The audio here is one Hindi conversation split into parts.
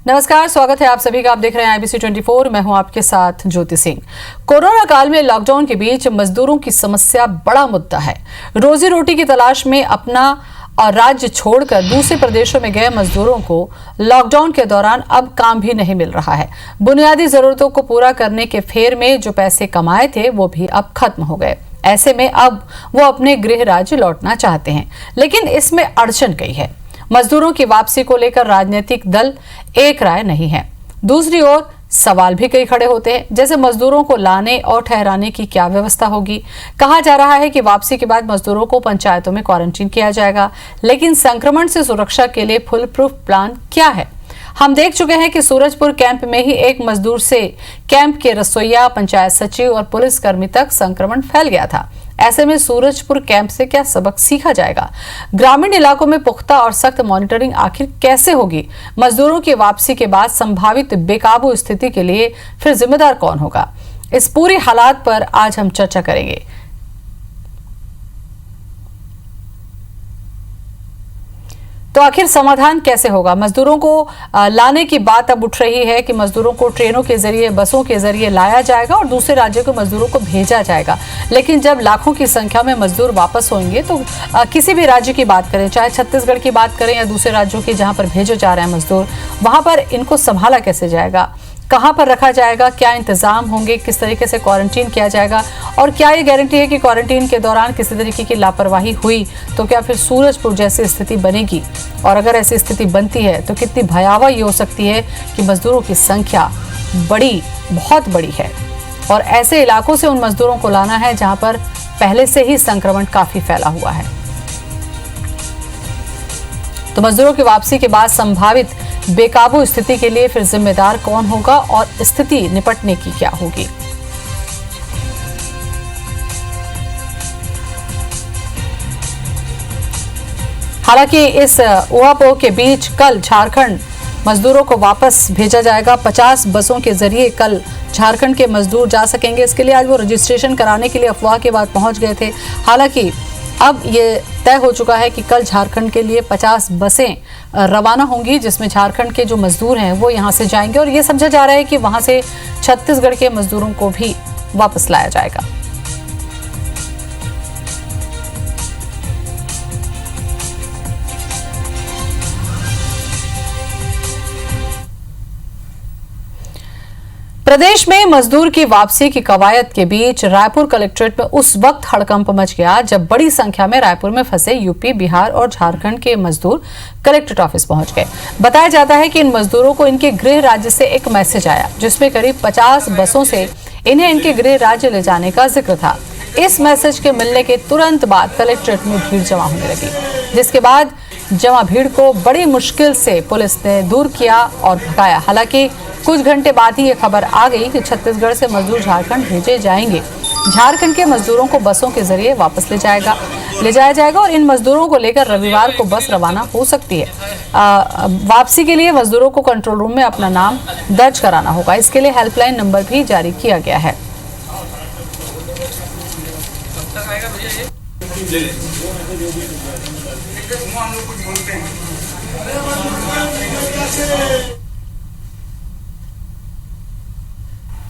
नमस्कार, स्वागत है आप सभी का। आप देख रहे हैं IBC 24। मैं हूं आपके साथ ज्योति सिंह। कोरोना काल में लॉकडाउन के बीच मजदूरों की समस्या बड़ा मुद्दा है। रोजी रोटी की तलाश में अपना और राज्य छोड़कर दूसरे प्रदेशों में गए मजदूरों को लॉकडाउन के दौरान अब काम भी नहीं मिल रहा है। बुनियादी जरूरतों को पूरा करने के फेर में जो पैसे कमाए थे वो भी अब खत्म हो गए। ऐसे में अब वो अपने गृह राज्य लौटना चाहते हैं, लेकिन इसमें अड़चन कई है। मजदूरों की वापसी को लेकर राजनीतिक दल एक राय नहीं है। दूसरी ओर सवाल भी कई खड़े होते हैं, जैसे मजदूरों को लाने और ठहराने की क्या व्यवस्था होगी। कहा जा रहा है कि वापसी के बाद मजदूरों को पंचायतों में क्वारंटीन किया जाएगा, लेकिन संक्रमण से सुरक्षा के लिए फुल प्रूफ प्लान क्या है। हम देख चुके हैं कि सूरजपुर कैंप में ही एक मजदूर से कैंप के रसोइया, पंचायत सचिव और पुलिसकर्मी तक संक्रमण फैल गया था। ऐसे में सूरजपुर कैंप से क्या सबक सीखा जाएगा? ग्रामीण इलाकों में पुख्ता और सख्त मॉनिटरिंग आखिर कैसे होगी? मजदूरों की वापसी के बाद संभावित बेकाबू स्थिति के लिए फिर जिम्मेदार कौन होगा? इस पूरी हालात पर आज हम चर्चा करेंगे। तो आखिर समाधान कैसे होगा? मजदूरों को लाने की बात अब उठ रही है कि मजदूरों को ट्रेनों के जरिए, बसों के जरिए लाया जाएगा और दूसरे राज्यों के मजदूरों को भेजा जाएगा। लेकिन जब लाखों की संख्या में मजदूर वापस होंगे तो किसी भी राज्य की बात करें, चाहे छत्तीसगढ़ की बात करें या दूसरे राज्यों की जहां पर भेजे जा रहे हैं मजदूर, वहां पर इनको संभाला कैसे जाएगा? कहां पर रखा जाएगा? क्या इंतजाम होंगे? किस तरीके से क्वारंटीन किया जाएगा? और क्या ये गारंटी है कि क्वारंटीन के दौरान किसी तरीके की लापरवाही हुई तो क्या फिर सूरजपुर जैसी स्थिति बनेगी? और अगर ऐसी स्थिति बनती है तो कितनी भयावह ये हो सकती है कि मजदूरों की संख्या बहुत बड़ी है और ऐसे इलाकों से उन मजदूरों को लाना है जहां पर पहले से ही संक्रमण काफी फैला हुआ है। तो मजदूरों की वापसी के बाद संभावित बेकाबू स्थिति के लिए फिर जिम्मेदार कौन होगा और स्थिति निपटने की क्या होगी? हालांकि इस उहापोह के बीच कल झारखंड मजदूरों को वापस भेजा जाएगा। 50 बसों के जरिए कल झारखंड के मजदूर जा सकेंगे। इसके लिए आज वो रजिस्ट्रेशन कराने के लिए अफवाह के बाद पहुंच गए थे। हालांकि अब ये तय हो चुका है कि कल झारखंड के लिए 50 बसें रवाना होंगी, जिसमें झारखंड के जो मजदूर हैं वो यहां से जाएंगे और ये समझा जा रहा है कि वहां से छत्तीसगढ़ के मजदूरों को भी वापस लाया जाएगा। प्रदेश में मजदूर की वापसी की कवायद के बीच रायपुर कलेक्ट्रेट में उस वक्त हड़कंप मच गया जब बड़ी संख्या में रायपुर में फंसे यूपी, बिहार और झारखंड के मजदूर कलेक्ट्रेट ऑफिस पहुंच गए। बताया जाता है कि इन मजदूरों को इनके गृह राज्य से एक मैसेज आया जिसमें करीब 50 बसों से इन्हें इनके गृह राज्य ले जाने का जिक्र था। इस मैसेज के मिलने के तुरंत बाद कलेक्ट्रेट में भीड़ जमा होने लगी, जिसके बाद जमा भीड़ को बड़ी मुश्किल से पुलिस ने दूर किया और भगाया। हालांकि कुछ घंटे बाद ही ये खबर आ गई कि छत्तीसगढ़ से मजदूर झारखंड भेजे जाएंगे। झारखंड के मजदूरों को बसों के जरिए वापस ले जाया जाएगा और इन मजदूरों को लेकर रविवार को बस रवाना हो सकती है। वापसी के लिए मजदूरों को कंट्रोल रूम में अपना नाम दर्ज कराना होगा। इसके लिए हेल्पलाइन नंबर भी जारी किया गया है।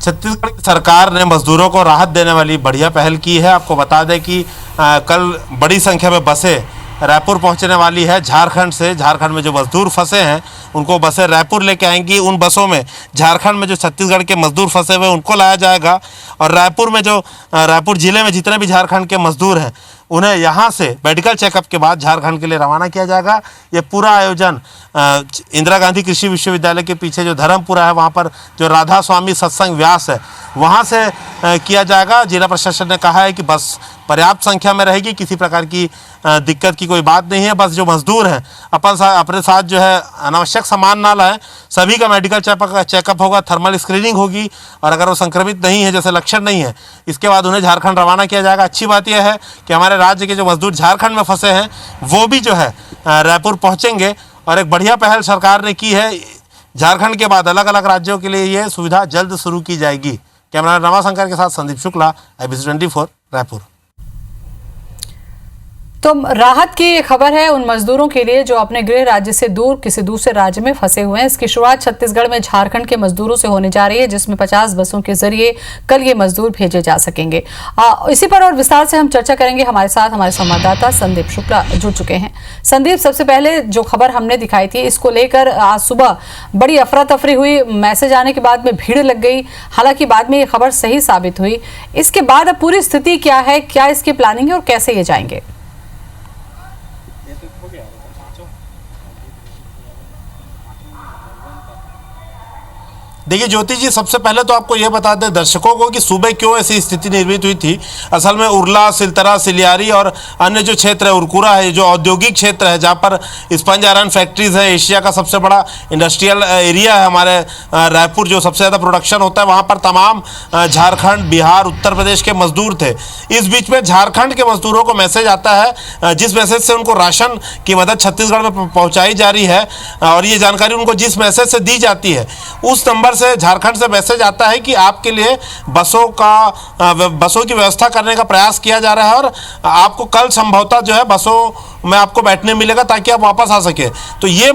छत्तीसगढ़ सरकार ने मजदूरों को राहत देने वाली बढ़िया पहल की है। आपको बता दें कि कल बड़ी संख्या में बसें रायपुर पहुंचने वाली है झारखंड से। झारखंड में जो मजदूर फंसे हैं उनको बसें रायपुर लेके आएंगी। उन बसों में झारखंड में जो छत्तीसगढ़ के मजदूर फंसे हुए उनको लाया जाएगा और रायपुर जिले में जितने भी झारखंड के मजदूर हैं उन्हें यहाँ से मेडिकल चेकअप के बाद झारखंड के लिए रवाना किया जाएगा। ये पूरा आयोजन इंदिरा गांधी कृषि विश्वविद्यालय के पीछे जो धर्मपुरा है वहाँ पर जो राधा स्वामी सत्संग व्यास है वहाँ से किया जाएगा। जिला प्रशासन ने कहा है कि बस पर्याप्त संख्या में रहेगी, किसी प्रकार की दिक्कत की कोई बात नहीं है। बस जो मजदूर हैं अपने साथ जो है अनावश्यक सामान ना लाएं। सभी का मेडिकल चेकअप होगा, थर्मल स्क्रीनिंग होगी और अगर वो संक्रमित नहीं है, जैसे लक्षण नहीं है, इसके बाद उन्हें झारखंड रवाना किया जाएगा। अच्छी बात यह है कि हमारे राज्य के जो मजदूर झारखंड में फंसे हैं वो भी जो है रायपुर पहुँचेंगे और एक बढ़िया पहल सरकार ने की है। झारखंड के बाद अलग अलग राज्यों के लिए ये सुविधा जल्द शुरू की जाएगी। कैमरा रमाशंकर के साथ संदीप शुक्ला, IBC 24 रायपुर। तो राहत की ये खबर है उन मजदूरों के लिए जो अपने गृह राज्य से दूर किसी दूसरे राज्य में फंसे हुए हैं। इसकी शुरुआत छत्तीसगढ़ में झारखंड के मजदूरों से होने जा रही है, जिसमें 50 बसों के जरिए कल ये मजदूर भेजे जा सकेंगे। इसी पर और विस्तार से हम चर्चा करेंगे। हमारे साथ हमारे संवाददाता संदीप शुक्ला जुड़ चुके हैं। संदीप, सबसे पहले जो खबर हमने दिखाई थी, इसको लेकर आज सुबह बड़ी अफरा तफरी हुई, मैसेज आने के बाद में भीड़ लग गई। हालांकि बाद में ये खबर सही साबित हुई। इसके बाद अब पूरी स्थिति क्या है, क्या इसकी प्लानिंग है और कैसे ये जाएंगे? देखिए ज्योति जी, सबसे पहले तो आपको यह बता दें दर्शकों को कि सुबह क्यों ऐसी स्थिति निर्मित हुई थी। असल में उरला, सिलतरा, सिलियारी और अन्य जो क्षेत्र है, उरकुरा है, जो औद्योगिक क्षेत्र है जहां पर स्पंज आयरन फैक्ट्रीज है, एशिया का सबसे बड़ा इंडस्ट्रियल एरिया है हमारे रायपुर, जो सबसे ज़्यादा प्रोडक्शन होता है, वहाँ पर तमाम झारखंड, बिहार, उत्तर प्रदेश के मजदूर थे। इस बीच में झारखंड के मजदूरों को मैसेज आता है, जिस मैसेज से उनको राशन की मदद छत्तीसगढ़ में पहुँचाई जा रही है और ये जानकारी उनको जिस मैसेज से दी जाती है, उस नंबर से झारखंड से मैसेज आता है कि आपके लिए बसों की व्यवस्था करने का प्रयास किया जा रहा है और आपको कल संभवतः जो है बसों में आपको बैठने मिलेगा ताकि आप वापस आ सके। तो ये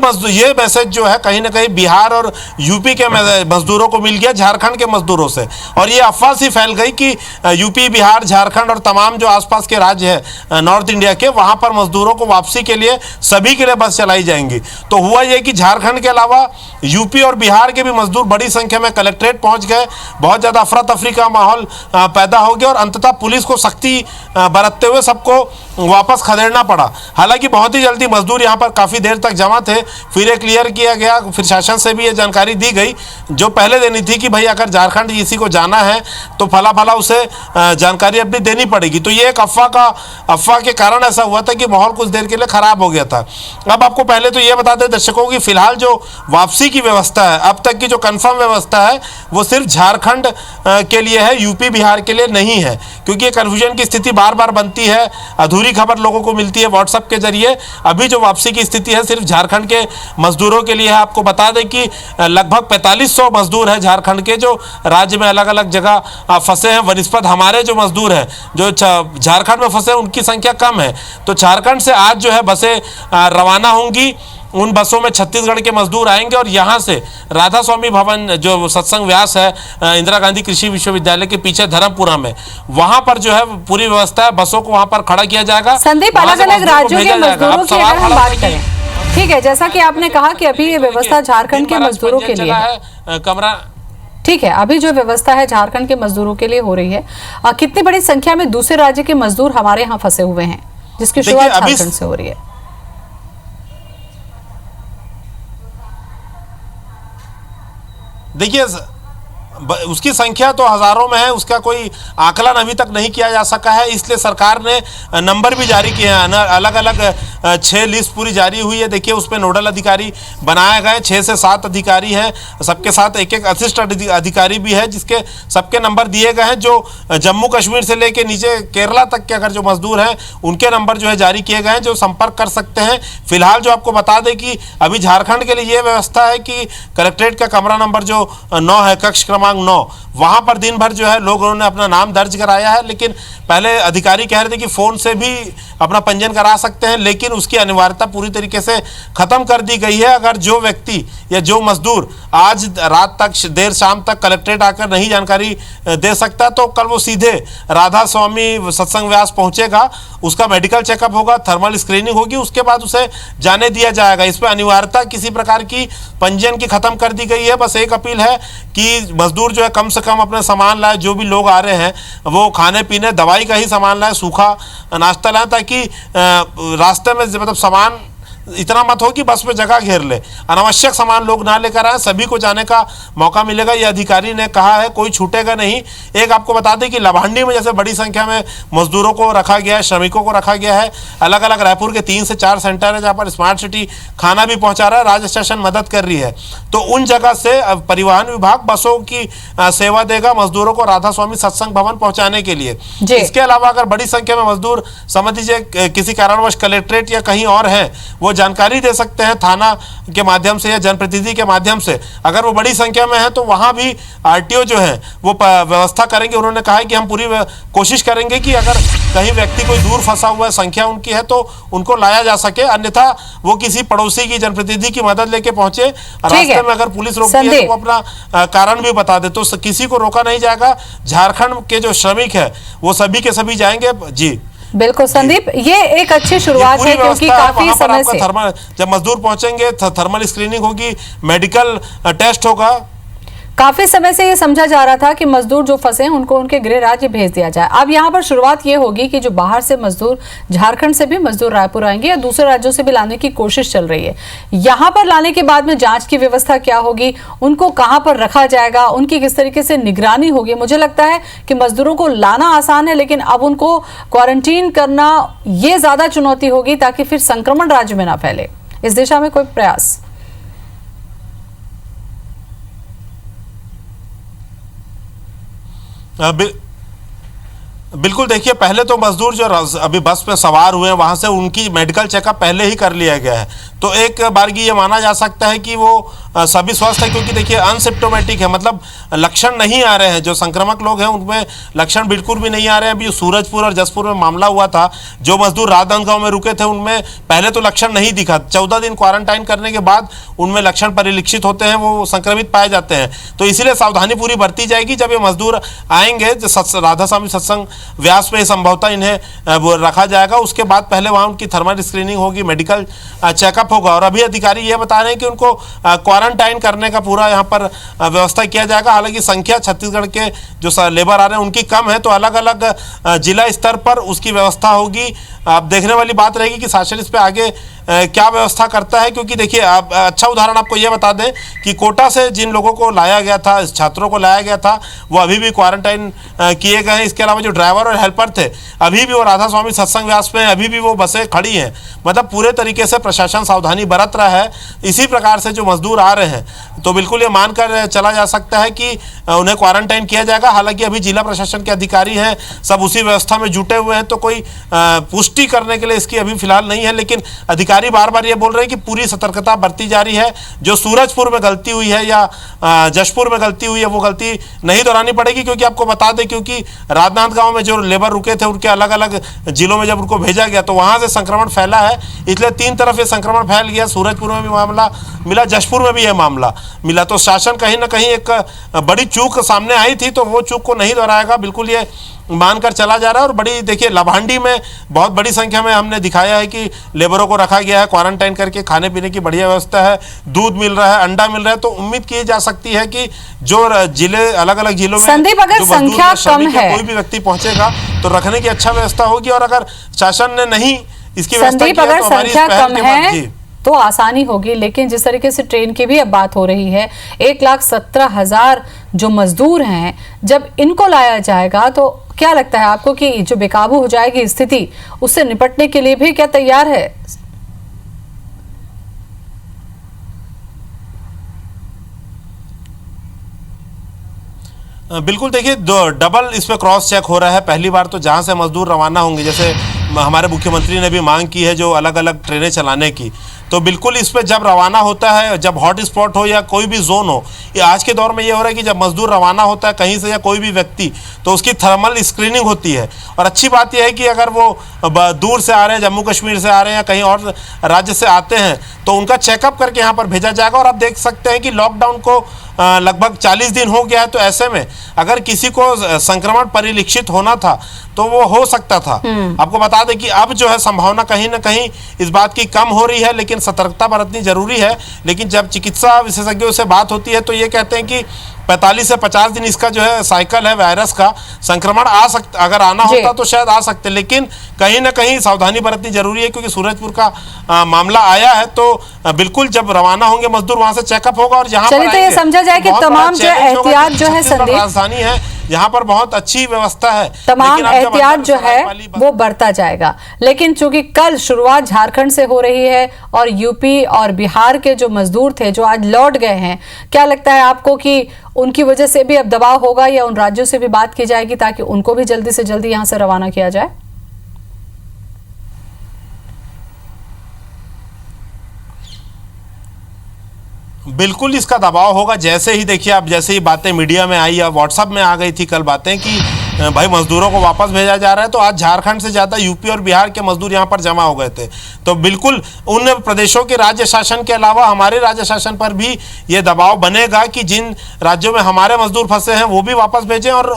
मैसेज जो है कहीं ना कहीं बिहार और यूपी के मजदूरों को मिल गया झारखंड के मजदूरों से, और ये अफवाह सी फैल गई कि यूपी, बिहार, झारखंड और तमाम जो आसपास के राज्य है नॉर्थ इंडिया के, वहाँ पर मजदूरों को वापसी के लिए सभी के लिए बस चलाई जाएंगी। तो हुआ ये कि झारखंड के अलावा यूपी और बिहार के भी मजदूर बड़ी संख्या में कलेक्ट्रेट पहुँच गए। बहुत ज़्यादा अफरा तफरी का माहौल पैदा हो गया और अंततः पुलिस को सख्ती बरतते हुए सबको वापस खदेड़ना पड़ा। हालांकि बहुत ही जल्दी मजदूर यहाँ पर काफ़ी देर तक जमा थे, फिर ये क्लियर किया गया, फिर शासन से भी ये जानकारी दी गई जो पहले देनी थी कि भाई अगर झारखंड किसी को जाना है तो फला फला उसे जानकारी अपनी देनी पड़ेगी। तो ये एक अफवाह के कारण ऐसा हुआ था कि माहौल कुछ देर के लिए ख़राब हो गया था। अब आपको पहले तो ये बता दें दर्शकों की फिलहाल जो वापसी की व्यवस्था है, अब तक की जो कन्फर्म व्यवस्था है वो सिर्फ झारखंड के लिए है, यूपी, बिहार के लिए नहीं है, क्योंकि ये कन्फ्यूजन की स्थिति बार बार बनती है, अधूरी खबर लोगों को मिलती है व्हाट्सएप के जरिए। अभी जो वापसी की स्थिति है सिर्फ झारखंड के मजदूरों के लिए है। आपको बता दें कि लगभग 4500 मजदूर हैं झारखंड के जो राज्य में अलग अलग जगह फंसे हैं। वनिस्पत हमारे जो मजदूर हैं जो झारखंड में फंसे हैं उनकी संख्या कम है। तो झारखंड से आज जो है बसें रवाना होंगी। उन बसों में छत्तीसगढ़ के मजदूर आएंगे और यहाँ से राधा स्वामी भवन जो सत्संग व्यास है इंदिरा गांधी कृषि विश्वविद्यालय के पीछे धर्मपुरा में, वहाँ पर जो है पूरी व्यवस्था है, बसों को वहाँ पर खड़ा किया जाएगा। संदीप, अलग अलग राज्यों के मजदूरों की अगर हम बात करें, ठीक है, जैसा कि आपने कहा कि अभी ये व्यवस्था झारखंड के मजदूरों के लिए है, कमरा ठीक है, अभी जो व्यवस्था है झारखंड के मजदूरों के लिए हो रही है। कितनी बड़ी संख्या में दूसरे राज्य के मजदूर हमारे यहाँ फंसे हुए हैं जिसकी शुरुआत झारखंड से हो रही है? देखिए उसकी संख्या तो हज़ारों में है, उसका कोई आकलन अभी तक नहीं किया जा सका है, इसलिए सरकार ने नंबर भी जारी किए हैं। अलग अलग 6 लिस्ट पूरी जारी हुई है। देखिए उसमें नोडल अधिकारी बनाए गए, 6 से 7 अधिकारी हैं, सबके साथ एक एक असिस्टेंट अधिकारी भी है जिसके सबके नंबर दिए गए हैं। जो जम्मू कश्मीर से लेके नीचे केरला तक के अगर जो मजदूर हैं उनके नंबर जो है जारी किए गए हैं जो संपर्क कर सकते हैं। फिलहाल जो आपको बता दें कि अभी झारखंड के लिए ये व्यवस्था है कि कलेक्ट्रेट का कमरा नंबर जो 9 है, कक्ष क्रमांक 9, वहां पर दिन भर जो है लोगों ने अपना नाम दर्ज कराया है। लेकिन पहले अधिकारी कह रहे थे कि फोन से भी अपना पंजीयन करा सकते हैं, लेकिन उसकी अनिवार्यता पूरी तरीके से खत्म कर दी गई है। अगर जो व्यक्ति या जो मजदूर आज रात तक, देर शाम तक कलेक्ट्रेट आकर नहीं जानकारी दे सकता तो कल वो सीधे राधा स्वामी सत्संग व्यास पहुंचेगा, उसका मेडिकल चेकअप होगा, थर्मल स्क्रीनिंग होगी, उसके बाद उसे जाने दिया जाएगा। इसमें अनिवार्यता किसी प्रकार की पंजीयन की खत्म कर दी गई है। बस एक अपील है कि मजदूर जो है कम से कम अपने सामान लाए, जो भी लोग आ रहे हैं वो खाने पीने दवाई का ही सामान लाए, सूखा नाश्ता लाए, ताकि रास्ते में मतलब सामान इतना मत हो कि बस में जगह घेर ले। अनावश्यक सामान लोग ना लेकर आए, सभी को जाने का मौका मिलेगा, ये अधिकारी ने कहा है, कोई छूटेगा नहीं। एक आपको बता दें कि लभांडी में जैसे बड़ी संख्या में मजदूरों को रखा गया है, श्रमिकों को रखा गया है। अलग अलग रायपुर के 3 से 4 सेंटर है जहाँ पर स्मार्ट सिटी खाना भी पहुँचा रहा है, राज्य शासन मदद कर रही है। तो उन जगह से परिवहन विभाग बसों की सेवा देगा मजदूरों को राधा स्वामी सत्संग भवन पहुँचाने के लिए। इसके अलावा अगर बड़ी संख्या में मजदूर समझ लीजिए किसी कारणवश कलेक्ट्रेट या कहीं और है, वो जानकारी दे सकते हैं थाना के माध्यम से या जनप्रतिनिधि के माध्यम से। अगर वो बड़ी संख्या में है तो वहां भी आरटीओ जो है वो व्यवस्था करेंगे। उन्होंने कहा है कि हम पूरी कोशिश करेंगे कि अगर कहीं व्यक्ति कोई दूर फंसा हुआ है, संख्या उनकी है, तो उनको लाया जा सके, अन्यथा वो किसी पड़ोसी की जनप्रतिनिधि की मदद लेके पहुंचे। रास्ते में अगर पुलिस रोकती है तो वो अपना कारण भी बता दे, तो किसी को रोका नहीं जाएगा। झारखंड के जो श्रमिक है वो सभी के सभी जाएंगे। जी बिल्कुल संदीप, ये एक अच्छी शुरुआत है क्योंकि काफी समय से जब मजदूर पहुंचेंगे थर्मल स्क्रीनिंग होगी, मेडिकल टेस्ट होगा। काफी समय से ये समझा जा रहा था कि मजदूर जो फंसे हैं उनको उनके गृह राज्य भेज दिया जाए। अब यहाँ पर शुरुआत ये होगी कि जो बाहर से मजदूर, झारखंड से भी मजदूर रायपुर आएंगे या दूसरे राज्यों से भी लाने की कोशिश चल रही है। यहाँ पर लाने के बाद में जांच की व्यवस्था क्या होगी, उनको कहाँ पर रखा जाएगा, उनकी किस तरीके से निगरानी होगी। मुझे लगता है कि मजदूरों को लाना आसान है, लेकिन अब उनको क्वारंटीन करना ये ज्यादा चुनौती होगी ताकि फिर संक्रमण राज्य में ना फैले। इस दिशा में कोई प्रयास? बिल्कुल, देखिए पहले तो मजदूर जो अभी बस पे सवार हुए हैं वहां से उनकी मेडिकल चेकअप पहले ही कर लिया गया है, तो एक बारगी ये माना जा सकता है कि वो सभी स्वस्थ है। क्योंकि देखिए अनसिम्प्टोमेटिक है, मतलब लक्षण नहीं आ रहे हैं। जो संक्रमक लोग हैं उनमें लक्षण बिल्कुल भी नहीं आ रहे हैं। अभी सूरजपुर और जसपुर में मामला हुआ था, जो मजदूर राजनांदगांव में रुके थे उनमें पहले तो लक्षण नहीं दिखा। 14 दिन क्वारंटाइन करने के बाद उनमें लक्षण परिलक्षित होते हैं, वो संक्रमित पाए जाते हैं। तो इसीलिए सावधानी पूरी बरती जाएगी। जब ये मजदूर आएंगे राधा स्वामी सत्संग व्यास में संभवतः इन्हें रखा जाएगा। उसके बाद पहले वहाँ उनकी थर्मल स्क्रीनिंग होगी, मेडिकल चेकअप होगा। और अभी अधिकारी ये बता रहे हैं कि उनको क्वारंटाइन करने का पूरा यहाँ पर व्यवस्था किया जाएगा। हालांकि संख्या छत्तीसगढ़ के जो लेबर आ रहे हैं उनकी कम है, तो अलग अलग जिला स्तर पर उसकी व्यवस्था होगी। अब देखने वाली बात रहेगी कि शासन इस पे आगे क्या व्यवस्था करता है। क्योंकि देखिए आप अच्छा उदाहरण आपको ये बता दें कि कोटा से जिन लोगों को लाया गया था, छात्रों को लाया गया था, वो अभी भी क्वारंटाइन किए गए हैं। इसके अलावा जो ड्राइवर और हेल्पर थे अभी भी वो राधा स्वामी सत्संग व्यास में अभी भी वो बसें खड़ी हैं। मतलब पूरे तरीके से प्रशासन सावधानी बरत रहा है। इसी प्रकार से जो मजदूर आ रहे हैं तो बिल्कुल ये मानकर चला जा सकता है कि उन्हें क्वारंटाइन किया जाएगा। हालांकि अभी जिला प्रशासन के अधिकारी हैं, सब उसी व्यवस्था में जुटे हुए हैं, तो कोई पुष्टि करने के लिए इसकी अभी फिलहाल नहीं है। लेकिन अधिकारी बार बार ये बोल रहे हैं कि पूरी सतर्कता बरती जा रही है। जो सूरजपुर में गलती हुई है या जशपुर में गलती हुई है वो गलती नहीं दोहरानी पड़ेगी। क्योंकि आपको बता दें, क्योंकि राजनांदगांव में जो लेबर रुके थे उनके अलग अलग जिलों में जब उनको भेजा गया तो वहां से संक्रमण फैला है, इसलिए 3 तरफ ये संक्रमण फैल गया। सूरजपुर में भी मामला मिला, जशपुर में भी यह मामला मिला। तो शासन कहीं ना कहीं एक बड़ी चूक सामने आई थी, तो वो चूक को नहीं दोहराएगा, बिल्कुल ये मानकर चला जा रहा है। और बड़ी देखिए लाभांडी में बहुत बड़ी संख्या में हमने दिखाया है कि लेबरों को रखा गया है क्वारंटाइन करके, खाने पीने की बढ़िया व्यवस्था है, दूध मिल रहा है, अंडा मिल रहा है। तो उम्मीद की जा सकती है कि जो जिले अलग अलग जिलों में संदीप अगर संख्या कम है, कोई भी व्यक्ति पहुंचेगा तो रखने की अच्छा व्यवस्था होगी। और अगर शासन ने नहीं इसकी व्यवस्था संदीप अगर संख्या कम है तो आसानी होगी। लेकिन जिस तरीके से ट्रेन की भी अब बात हो रही है, 1,17,000 जो मजदूर हैं, जब इनको लाया जाएगा तो क्या लगता है आपको कि जो बेकाबू हो जाएगी स्थिति, उससे निपटने के लिए भी क्या तैयार है? बिल्कुल, देखिए डबल इस पे क्रॉस चेक हो रहा है। पहली बार तो जहां से मजदूर रवाना होंगे, जैसे हमारे मुख्यमंत्री ने भी मांग की है जो अलग अलग ट्रेनें चलाने की, तो बिल्कुल इस पे जब रवाना होता है, जब हॉट स्पॉट हो या कोई भी जोन हो, ये आज के दौर में ये हो रहा है कि जब मजदूर रवाना होता है कहीं से या कोई भी व्यक्ति, तो उसकी थर्मल स्क्रीनिंग होती है। और अच्छी बात यह है कि अगर वो दूर से आ रहे हैं, जम्मू कश्मीर से आ रहे हैं या कहीं और राज्य से आते हैं, तो उनका चेकअप करके यहाँ पर भेजा जाएगा। और आप देख सकते हैं कि लॉकडाउन को लगभग 40 दिन हो गया है, तो ऐसे में अगर किसी को संक्रमण परिलक्षित होना था तो वो हो सकता था। आपको बता दें कि अब जो है संभावना कहीं ना कहीं इस बात की कम हो रही है, लेकिन सतर्कता बरतनी जरूरी है। लेकिन जब चिकित्सा विशेषज्ञों से बात होती है तो ये कहते हैं कि 45 से 50 दिन इसका जो है साइकिल है वायरस का, संक्रमण आ सकता, अगर आना होता तो शायद आ सकते, लेकिन कहीं ना कहीं सावधानी बरतनी जरूरी है। क्योंकि सूरजपुर का मामला आया है, तो बिल्कुल जब रवाना होंगे मजदूर वहां से चेकअप होगा। और यहाँ पर तो ये समझा जाए कि तमाम जो एहतियात जो है संदीप, राजधानी है, यहाँ पर बहुत अच्छी व्यवस्था है, तमाम एहतियात जो है वो बढ़ता जाएगा। लेकिन चूंकि कल शुरुआत झारखंड से हो रही है और यूपी और बिहार के जो मजदूर थे जो आज लौट गए हैं, क्या लगता है आपको कि उनकी वजह से भी अब दबाव होगा या उन राज्यों से भी बात की जाएगी ताकि उनको भी जल्दी से जल्दी यहां से रवाना किया जाए? बिल्कुल इसका दबाव होगा। जैसे ही देखिए आप, जैसे ही बातें मीडिया में आई या व्हाट्सएप में आ गई थी कल बातें कि भाई मजदूरों को वापस भेजा जा रहा है, तो आज झारखंड से ज़्यादा यूपी और बिहार के मजदूर यहाँ पर जमा हो गए थे। तो बिल्कुल उन प्रदेशों के राज्य शासन के अलावा हमारे राज्य शासन पर भी ये दबाव बनेगा कि जिन राज्यों में हमारे मजदूर फंसे हैं वो भी वापस भेजें, और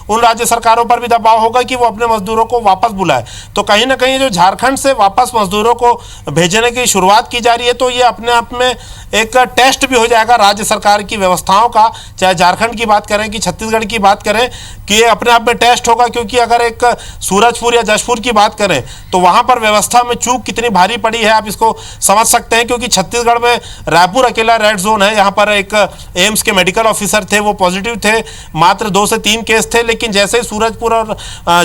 उन राज्य सरकारों पर भी दबाव होगा कि वो अपने मजदूरों को वापस बुलाए। तो कहीं ना कहीं जो झारखंड से वापस मजदूरों को भेजने की शुरुआत की जा रही है, तो ये अपने आप में एक टेस्ट भी हो जाएगा राज्य सरकार की व्यवस्थाओं का, चाहे झारखंड की बात करें कि छत्तीसगढ़ की बात करें, कि ये अपने आप में टेस्ट होगा। क्योंकि अगर एक सूरजपुर या जशपुर की बात करें तो वहां पर व्यवस्था में चूक कितनी भारी पड़ी है आप इसको समझ सकते हैं। क्योंकि छत्तीसगढ़ में रायपुर अकेला रेड जोन है। यहाँ पर एक एम्स के मेडिकल ऑफिसर थे, वो पॉजिटिव थे, मात्र 2 से 3 केस थे। लेकिन जैसे ही सूरजपुर और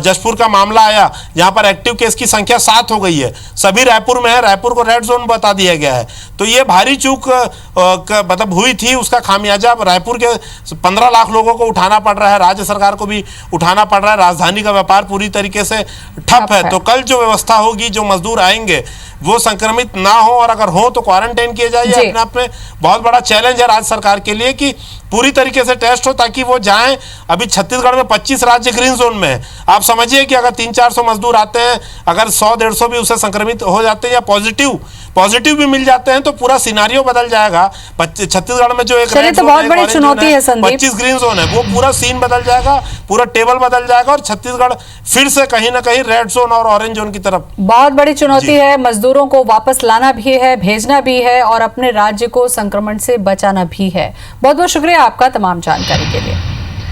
जशपुर का मामला आया, यहाँ पर एक्टिव केस की संख्या 7 हो गई है, सभी रायपुर में है, रायपुर को रेड जोन बता दिया गया है। तो ये भारी चूक मतलब हुई थी, उसका खामियाजा रायपुर के 15 लाख लोगों को उठाना पड़ रहा है, राज्य सरकार को भी उठाना पड़ रहा है। राजधानी का व्यापार पूरी तरीके से ठप है। तो कल जो व्यवस्था होगी, जो मजदूर आएंगे वो संक्रमित ना हो, और अगर हो तो क्वारंटाइन किए जाए। ये अपने आप में बहुत बड़ा चैलेंज है राज्य सरकार के लिए कि पूरी तरीके से टेस्ट हो ताकि वो जाएं। अभी छत्तीसगढ़ में 25 राज्य ग्रीन जोन में है। आप समझिए कि अगर 300-400 मजदूर आते हैं, अगर 100-150 भी उससे संक्रमित हो जाते हैं या पॉजिटिव भी मिल जाते हैं, तो पूरा सिनारियो बदल जाएगा। छत्तीसगढ़ में जो एक तो बहुत बड़ी चुनौती है संदीप, 25 ग्रीन जोन है, वो पूरा सीन बदल जाएगा, पूरा टेबल बदल जाएगा, और छत्तीसगढ़ फिर से कहीं ना कहीं रेड जोन और ऑरेंज जोन की तरफ। बहुत बड़ी चुनौती है। मजदूरों को वापस लाना भी है, भेजना भी है, और अपने राज्य को संक्रमण से बचाना भी है। बहुत बहुत शुक्रिया आपका तमाम जानकारी के लिए।